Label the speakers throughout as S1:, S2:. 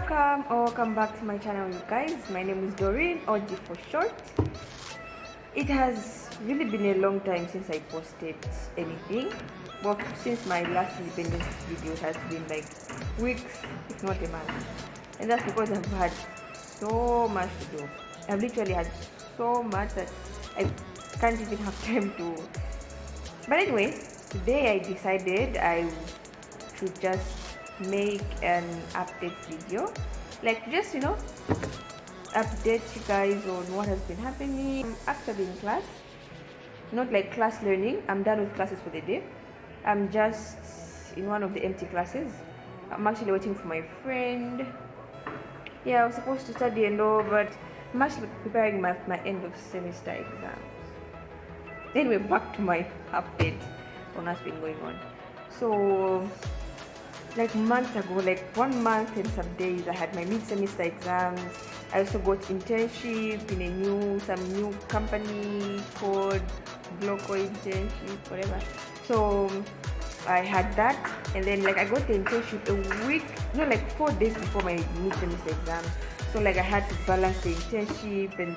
S1: Welcome back to my channel, you guys. My name is Doreen, OG for short. It has really been a long time since I posted anything. Well, since my last independence video, it has been like weeks, if not a month. And that's because I've had so much to do. I've literally had so much that I can't even have time to. But anyway, today I decided I should just make an update video, like just update you guys on what has been happening after being class. Not like class learning, I'm done with classes for the day. I'm just in one of the empty classes. I'm actually waiting for my friend. Yeah, I was supposed to study and all, but I'm actually preparing my end of semester exams. Anyway, back to my update on what's been going on. So like months ago, like 1 month and some days, I had my mid-semester exams. I also got internship in some new company called Gloco Internship, whatever. So I had that, and then like I got the internship a week, no, like 4 days before my mid-semester exam. So like I had to balance the internship and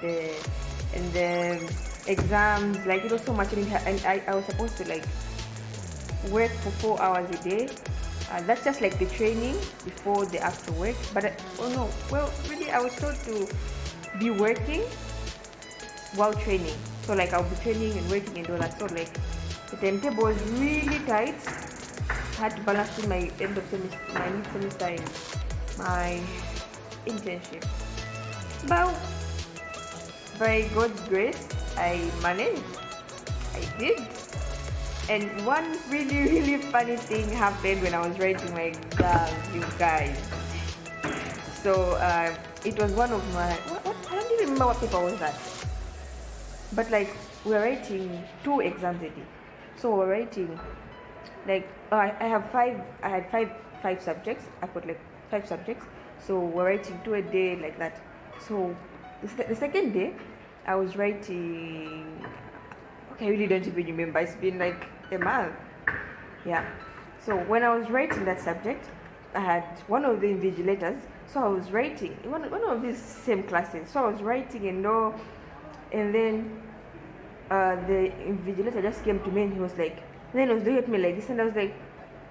S1: the exams. Like it was so much, and I was supposed to like work for 4 hours a day. That's just like the training before the actual work. But really I was told to be working while training. So like I'll be training and working and all that. So like the timetable was really tight. I had to balance with my end of semester, my mid-semester, and my internship. But by God's grace, I managed. I did. And one really funny thing happened when I was writing my exams, you guys. So it was one of my, I don't even remember what paper was that. But like we were writing 2 exams a day. So we're writing like I had five subjects. I put like 5 subjects. So we're writing 2 a day like that. So the second day I was writing, I really don't even remember. It's been like a month. Yeah. So when I was writing that subject, I had one of the invigilators. So I was writing one of these same classes. So I was writing and all, and then the invigilator just came to me and he was like, and then he was looking at me like this, and I was like,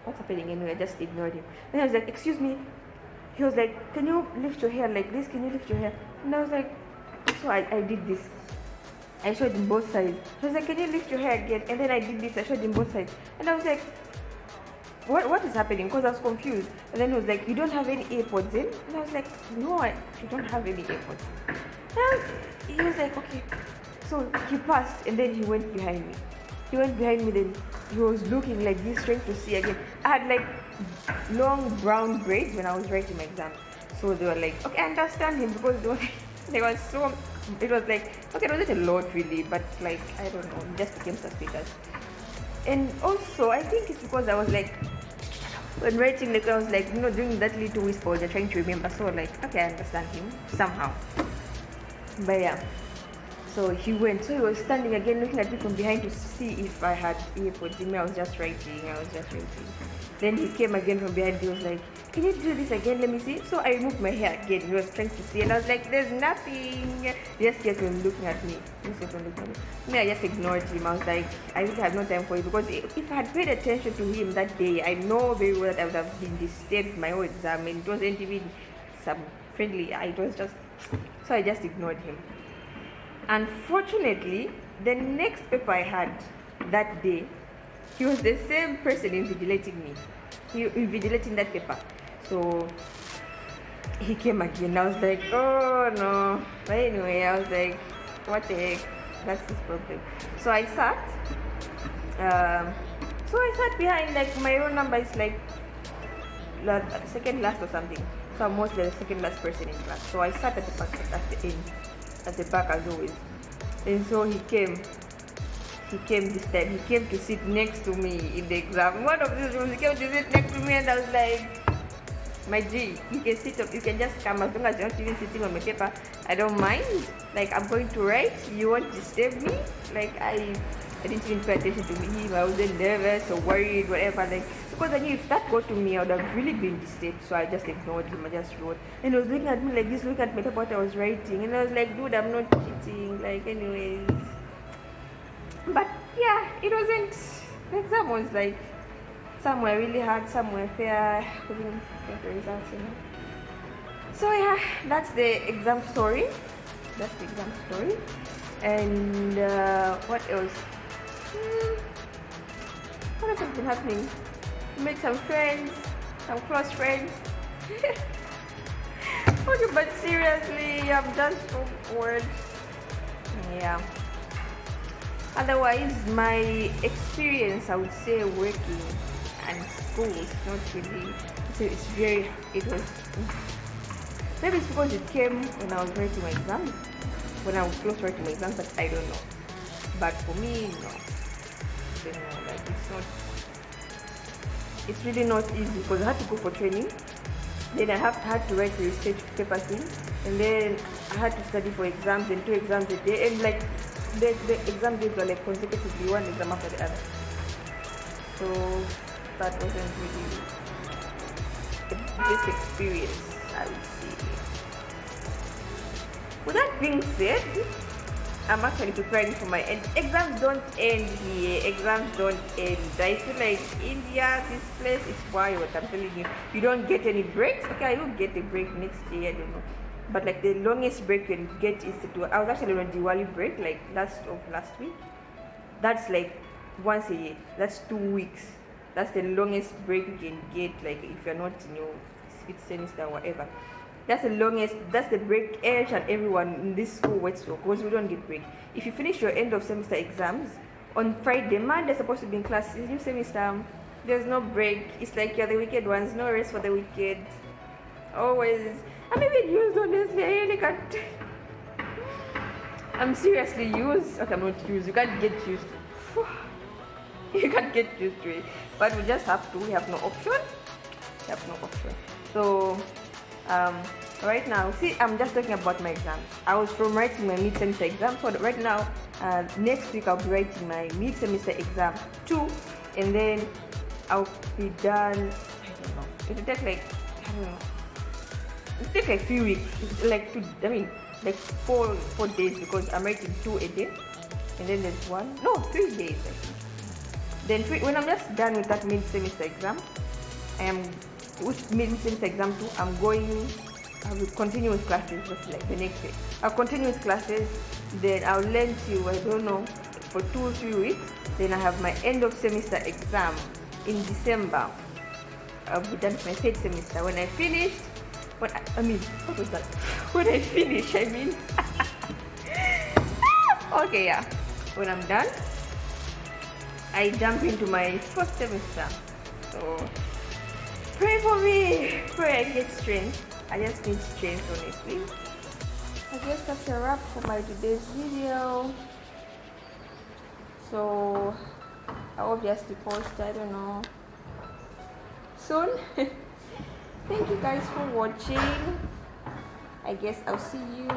S1: what's happening? Anyway, I just ignored him. Then I was like, excuse me. He was like, can you lift your hair like this? Can you lift your hair? And I was like, so I did this. I showed him both sides. He was like, can you lift your hair again? And then I did this. I showed him both sides. And I was like, what is happening? Because I was confused. And then he was like, you don't have any earpods in? And I was like, no, I don't have any earpods. And he was like, okay. So he passed, and then he went behind me. Then he was looking like this, trying to see again. I had like long brown braids when I was writing my exam. So they were like, okay, I understand him, because they were so, it was like, okay, it wasn't a lot really, but like, I don't know, it just became suspicious. And also, I think it's because I was like, when writing, like I was like, doing that little whisper, you're trying to remember. So like, okay, I understand him somehow. But yeah, so he went. So he was standing again, looking at me from behind to see if I had earpods in me. I was just writing. Then he came again from behind. He was like, can you do this again? Let me see. So I removed my hair again. He was trying to see, and I was like, there's nothing. He just kept on looking at me. Me, I just ignored him. I was like, I really had no time for it, because if I had paid attention to him that day, I know very well that I would have been disturbed my whole exam, and it wasn't even some friendly. It was just, so I just ignored him. Unfortunately, the next paper I had that day, he was the same person invigilating me. Invigilating that paper. So he came again. I was like, oh no. But anyway, I was like, what the heck? That's his problem. So I sat. Behind, like my roll number is like second last or something. So I'm mostly the second last person in class. So I sat at the back, at the back as always. And so he came this time. He came to sit next to me in the exam. One of these rooms, he came to sit next to me, and I was like, my G, you can sit up, you can just come, as long as you're not even sitting on my paper. I don't mind. Like, I'm going to write. You won't disturb me. Like, I I didn't even pay attention to him. I wasn't nervous or worried, whatever. Like, because I knew if that got to me, I would have really been disturbed. So I just ignored him. I just wrote. And he was looking at me like this, looking at me what I was writing. And I was like, dude, I'm not cheating. Like, anyways. But yeah, it wasn't. The exam was like, some were really hard, some were fair. Couldn't get the results, you know. So yeah, that's the exam story. That's the exam story. And what else? What else has been happening? Made some friends, some close friends. Okay, but seriously, I'm just so bored. Yeah. Otherwise, my experience, I would say, working and school is not really. So it was. Maybe it's because it came when I was writing my exams, when I was close to writing my exams, but I don't know. But for me, no. I don't know, like it's really not easy because I had to go for training. Then I had to write the research paper thing, and then I had to study for exams and 2 exams a day, and like the exam days were like consecutively, one exam after the other. So that wasn't really the best experience, I would say. With that being said, I'm actually preparing for my end. Exams don't end here. Exams don't end. I feel like India, this place is wild. I'm telling you, you don't get any breaks. Okay, you'll get a break next year. I don't know. But like the longest break you can get is I was actually on a Diwali break, like last week. That's like once a year. That's 2 weeks. That's the longest break you can get. Like if you're not in your 5th semester or whatever. That's the longest, that's the break each and everyone in this school waits for, because we don't get break. If you finish your end of semester exams on Friday, Monday supposed to be in class, it's new semester, there's no break. It's like you're the wicked ones, no rest for the wicked. Always. I'm even used, honestly. I really can't. I'm seriously used. Okay, I'm not used. You can't get used to it. You can't get used to it. But we just have to. We have no option. We have no option. So, right now, see, I'm just talking about my exams. I was from writing my mid-semester exam. So right now, next week I'll be writing my mid-semester exam 2, and then I'll be done. I don't know. It'll take like, I don't know. It'll take like 3 weeks. Like 4 days, because I'm writing 2 a day, and then there's 3 days. I think. Then when I'm just done with that mid-semester exam, I am with mid-semester exam 2. I will continue with classes just like the next day. I'll continue with classes, then I'll learn to, I don't know, for 2 or 3 weeks. Then I have my end of semester exam in December. I'll be done with my 3rd semester. When I finished, what was that? When I finish, okay, yeah. When I'm done, I jump into my 4th semester. So, pray for me. Pray I get strength. I just need strength, honestly. I guess that's a wrap for my today's video. So, I'll obviously post, I don't know, soon. Thank you guys for watching. I guess I'll see you